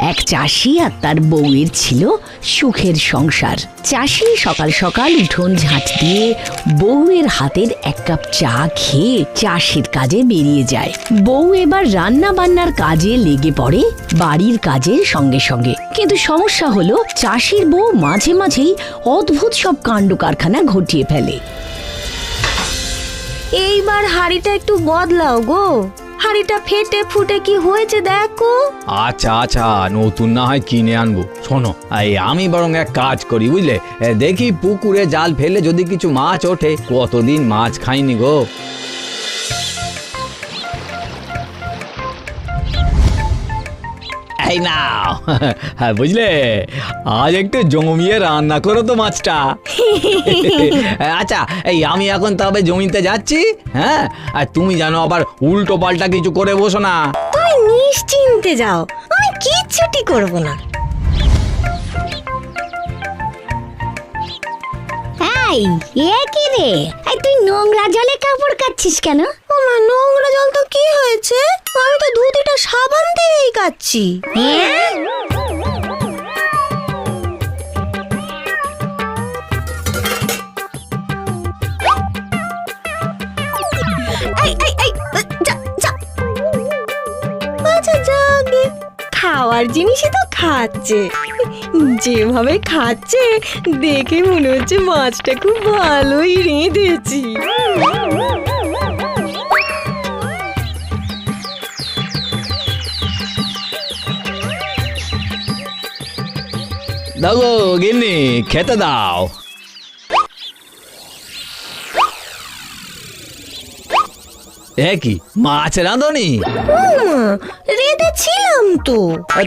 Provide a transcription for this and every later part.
এক চাষি আর তার বউয়ের ছিল সুখের সংসার। চাষি সকাল সকাল উঠোন ঝাঁট দিয়ে বউয়ের হাতের এক কাপ চা খেয়ে চাষের কাজে বেরিয়ে যায়। বউ এবার রান্না বান্নার কাজে লেগে পড়ে বাড়ির কাজের সঙ্গে সঙ্গে। কিন্তু সমস্যা হলো চাষির বউ মাঝে মাঝেই অদ্ভুত সব কাণ্ড কারখানা ঘটিয়ে ফেলে। এইবার হাঁড়িটা একটু বদলাও গো, হাঁড়িটা ফেটে ফুটে কি হয়েছে দেখো। আচ্ছা আচ্ছা, নতুন না হয় কিনে আনবো। শোনো, আমি বরং এক কাজ করি বুঝলে, দেখি পুকুরে জাল ফেলে যদি কিছু মাছ ওঠে। কতদিন মাছ খাইনি গো। এই নাও, বুঝলে, আজ একটু জমিয়ে রান্না করো তো মাছটা। আচ্ছা, আমি এখন তবে জমিতে যাচ্ছি। হ্যাঁ, আর তুমি জানো আবার উল্টো পাল্টা কিছু করে বসো না। তুমি নিশ্চিন্তে যাও, আমি কিচ্ছুটি করব না। এই এ কি রে, এই তুই নোংরা জলে কাপড় কাচ্ছিস কেন? ওমা, নোংরা জল তো কি হয়েছে, আমি তো ধুতিটা সাবান দিয়েই কাচ্ছি। হ্যাঁ? এই এই এই যা যা। আচ্ছা যাগে, খাওয়ার জিনিসই তো খাচ্ছে, যেভাবে খাচ্ছে দেখে মনে হচ্ছে মাছটা খুব ভালোই রেঁধেছি। দাও গো গিন্নি, খেতে দাও। এ কি, মাছ রাঁধুনি? রেঁধেছিলাম তো।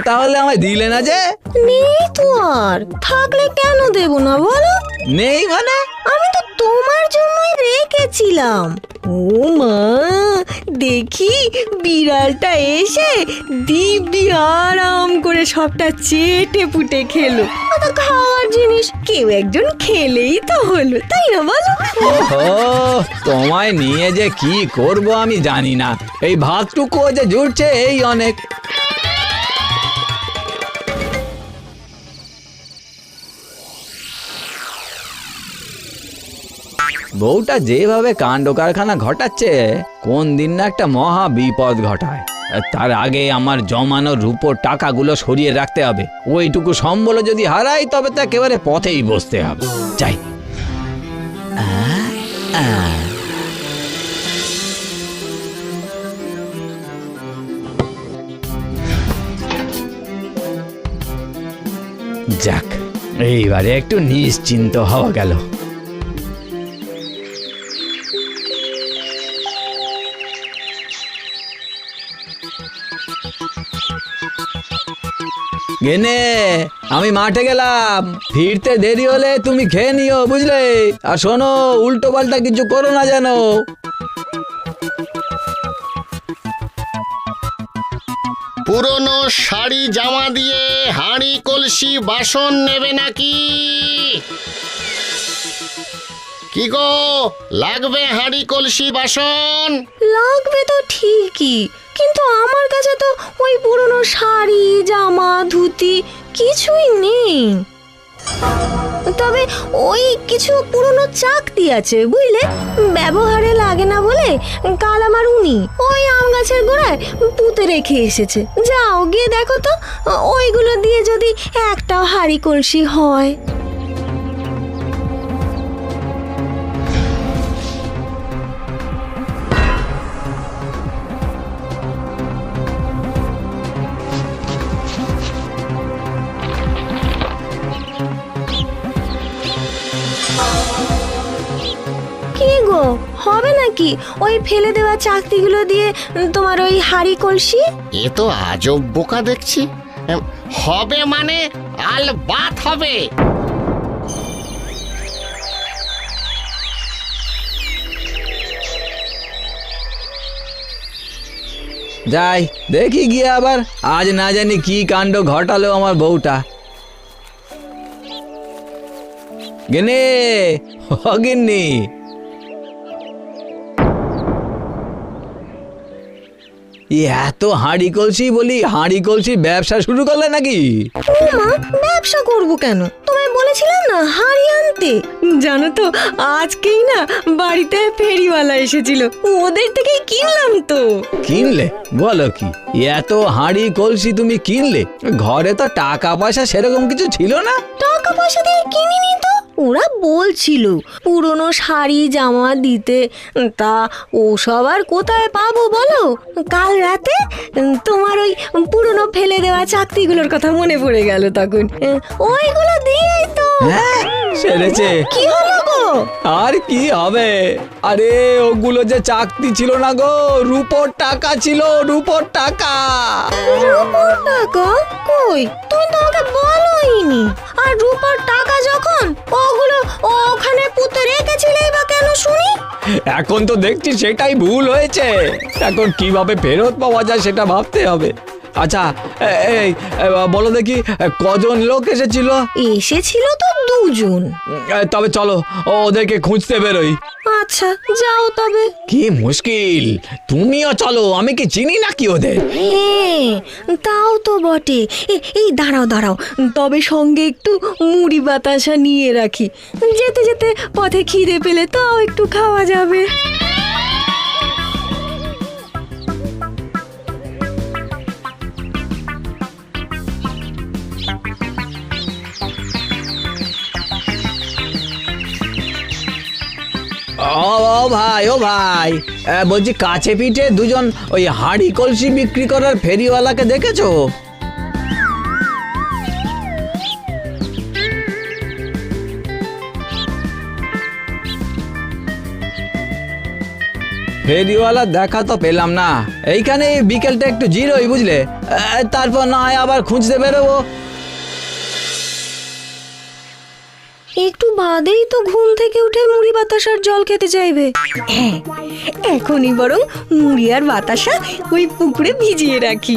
তাহলে আমায় দিলে না যে? নেই তো, আর থাকলে কেন দেব না বলো? নেই মানে? আমি তো তোমার জন্যই রেখেছিলাম। ও মা, দেখি বিড়ালটা এসে দিব্যি আরাম করে সবটা চেটে পুটে খেলো। তো খাওয়ার জিনিস কেউ একজন খেলেই তো হলো, তাই না বলো? ও, তোমায় নিয়ে যে কি করব আমি জানি না। এই ভাতটুকু যে জুটছে এই অনেক। বউটা যেভাবে কাণ্ড কারখানা ঘটাচ্ছে, কোন দিন না একটা মহা বিপদ ঘটায়। তার আগে আমার জমানো রূপোর টাকাগুলো সরিয়ে রাখতে হবে। ওইটুকু সম্বল যদি হারাই তবে তো একেবারে পথেই বসতে হবে। চাই যাক, এইবারে একটু নিশ্চিন্ত হওয়া গেল। গেনে, আমি মাঠে গেলাম, ফিরতে দেরি হলে তুমি খেয়ে নিও বুঝলে। আর শোনো, উল্টো পাল্টা কিছু করো না যেন। পুরনো শাড়ি জামা দিয়ে হাঁড়ি কলসি বাসন নেবে নাকি? কি গো, লাগবে হাঁড়ি কলসি বাসন? লাগবে তো ঠিকই, কিন্তু আমার কাছে তো ওই পুরনো শাড়ি জামা ধুতি কিছুই নেই। তবে ওই কিছু পুরনো চাকতি আছে বুঝলে, ব্যবহারে লাগে না বলে কাল আমার উনি ওই আম গাছের গোড়ায় পুঁতে রেখে এসেছে। যাও গিয়ে দেখো তো, ওইগুলো দিয়ে যদি একটাও হাঁড়ি কলসি হয়। কি গো, হবে নাকি ওই ফেলে দেওয়া চাকতিগুলো দিয়ে তোমার ওই হাঁড়ি কলসি? এ তো আজব বোকা দেখছি। হবে মানে আলবাত হবে। যাই দেখি গিয়ে আবার, আজ না জানি কি কাণ্ড ঘটালো আমার বউটা। গেনে, ও গিন্নি, এত হাঁড়ি কলসি বলি হাঁড়ি কলসি ব্যবসা শুরু করলে নাকি? ও মা, ব্যবসা করব কেন? তোমায় বলেছিলাম না হাঁড়ি আনতে। জানো তো আজকেই না বাড়িতে ফেরিওয়ালা এসেছিল, ওদের থেকেই কিনলাম তো। কিনলে? বলো কি, এত হাঁড়ি কলসি তুমি কিনলে? ঘরে তো টাকা পয়সা সেরকম কিছু ছিল না। টাকা পয়সা দিয়ে কিনিনি তো, ওরা বলছিল পুরনো শাড়ি জামা দিতে, তা ওসব আর কোথায় পাবো বলো? কাল রাতে তোমার ওই পুরনো ফেলে দেওয়া চাকতিগুলোর কথা মনে পড়ে গেল, তখন ওইগুলো দিয়েই তো। হ্যাঁ, সেরেছে। কি হলো গো? আর কি হবে, আরে ওগুলো যে চাকতি ছিল না গো, রূপোর টাকা ছিল, রূপোর টাকা। রূপার টাকা? কই, তুমি তো আমাকে বলোইনি। আর রূপার টাকা যখন ওগুলো ওখানে পুঁতে রেখেছিলেই বা কেন শুনি? এখন তো দেখছি সেটাই ভুল হয়েছে, এখন কিভাবে ফেরত পাওয়া যায় সেটা ভাবতে হবে। আচ্ছা এই বলো দেখি কজন লোক এসেছিল? এসেছিল তো দুজন। তবে চলো ওদেরকে খুঁজতে বেরোই। আচ্ছা যাও তবে। কি মুশকিল, তুমিও চলো, আমি কি চিনি নাকি ওদের? হ্যাঁ তাও তো বটে। এই দাঁড়াও দাঁড়াও, তবে সঙ্গে একটু মুড়ি বাতাসা নিয়ে রাখি, যেতে যেতে পথে খিদে পেলে তাও একটু খাওয়া যাবে। ও ভাই, ও ভাই, বলছি কাছে পিঠে দুজন ওই হাঁড়ি কলসি বিক্রি করার ফেরিওয়ালাকে দেখেছো? ফেরিওয়ালা দেখা তো পেলাম না, এইখানে বিকেলটা একটু জিরোই বুঝলে, তারপর না হয় আবার খুঁজতে বেরোবো। একটু বাদেই তো ঘুম থেকে উঠে মুড়ি বাতাসার জল খেতে চাইবে। হ্যাঁ, এখনই বরং মুড়ি আর বাতাসা ওই পুকুরে ভিজিয়ে রাখি।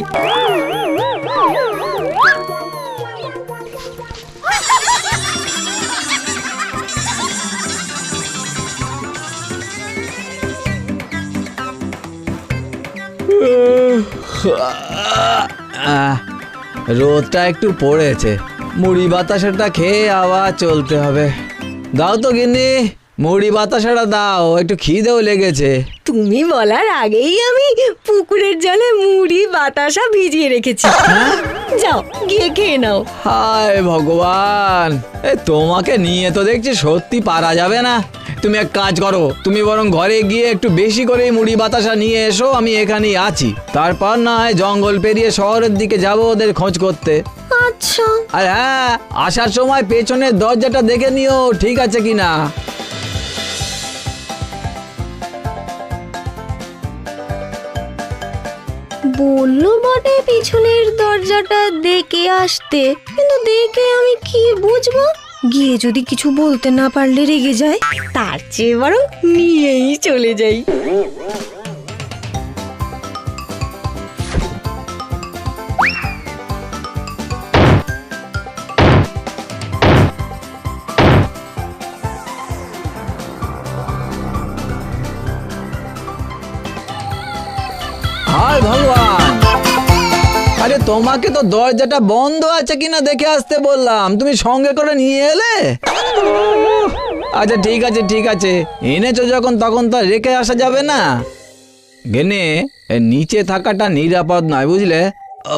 রোদটা একটু পড়েছে, মুড়ি বাতাসাটা খেয়ে আবার চলতে হবে। দাও তো গিন্নি, মুড়ি বাতাসাটা দাও, একটু খিদেও লেগেছে। তুমি বলার আগেই আমি পুকুরের জলে মুড়ি বাতাসা ভিজিয়ে রেখেছি, যাও গিয়ে খেয়ে নাও। হায় ভগবান, তোমাকে নিয়ে তো দেখছি সত্যি পারা যাবে না। তুমি এক কাজ করো, তুমি বরং ঘরে গিয়ে একটু বেশি করে মুড়ি বাতাসা নিয়ে এসো, আমি এখানেই আছি। তারপর না হয় জঙ্গল পেরিয়ে শহরের দিকে যাবো ওদের খোঁজ করতে। আচ্ছা। আর হ্যাঁ, আসার সময় পেছনের দরজাটা দেখে নিও ঠিক আছে কিনা। বললো বটে পিছনের দরজাটা দেখে আসতে, কিন্তু দেখে আমি কি বুঝবো? গিয়ে যদি কিছু বলতে না পারলে রেগে যায়, তার চেয়ে বরং নিয়েই চলে যাই। হায় ভগবান, আরে তোমাকে তো দরজাটা বন্ধ আছে কিনা দেখে আসতে বললাম, তুমি সঙ্গে করে নিয়ে এলে। আচ্ছা ঠিক আছে ঠিক আছে, এনেছো যখন তখন তো রেখে আসা যাবে না। গেনে নিচে থাকাটা নিরাপদ নয় বুঝলে,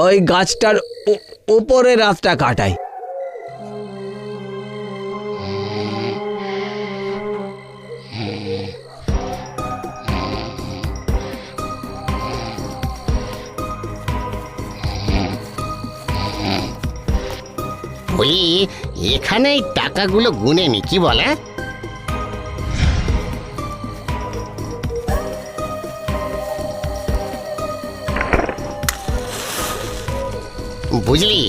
ওই গাছটার উপরে রাতটা কাটাই। বলি এখানে এই টাকাগুলো গুনে নি, কি বলে? বুঝলি,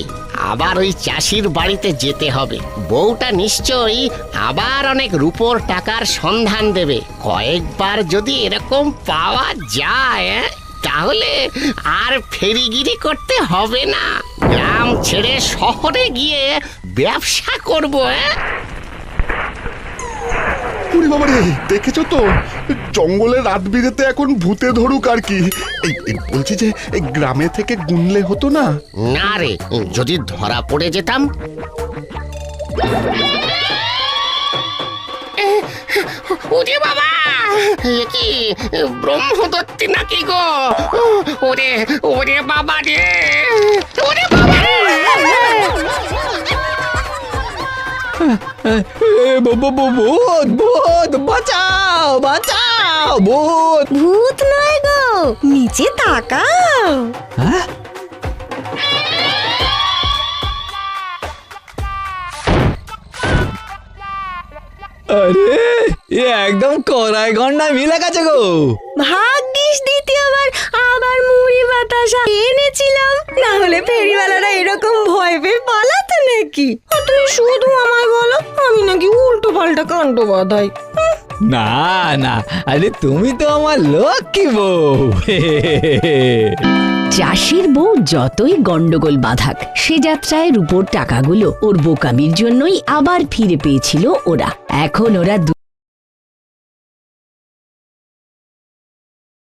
আবার ওই চাষির বাড়িতে যেতে হবে। বউটা নিশ্চয়ই আবার অনেক রূপোর টাকার সন্ধান দেবে। কয়েকবার যদি এরকম পাওয়া যায় তাহলে আর ফেরিগিরি করতে হবে না, গ্রাম ছেড়ে শহরে গিয়ে ব্যবসা করব। ওরে বাবা রে, দেখেছো তো জঙ্গলে রাত বিরেতে এখন ভূতে ধরুক আর কি। বলছি যে এই গ্রামে থেকে গুনলে হতো না? না রে, যদি ধরা পড়ে যেতাম। ওরে বাবা, এ কি ব্রহ্মদত্তি নাকি গো? ওরে ওরে বাবা রে, ওরে বাবা রে! ভূত ভূত, বাঁচাও বাঁচাও, ভূত! ভূত নয় গো, নিচে তাকাও। হ্যাঁ? আরে এ একদম কড়াই গন্ডায় মিলে গেছে গো। ভাগ্যিস দ্বিতীয়বার আবার মুড়ি বাতাসা এনেছিলাম, না হলে ফেরিওয়ালারা এরকম ভয় পেয়ে পালাতো নাকি? আর তুমি শুধু আমায় বলো আমি নাকি উল্টো পাল্টা কাণ্ড বাঁধাই। না না, আরে তুমি তো আমার লক্ষ্মী বউ। চাষির বউ যতই গন্ডগোল বাঁধাক, সে যাত্রায় রূপোর টাকাগুলো ওর বোকামির জন্যই আবার ফিরে পেয়েছিল ওরা। এখন ওরা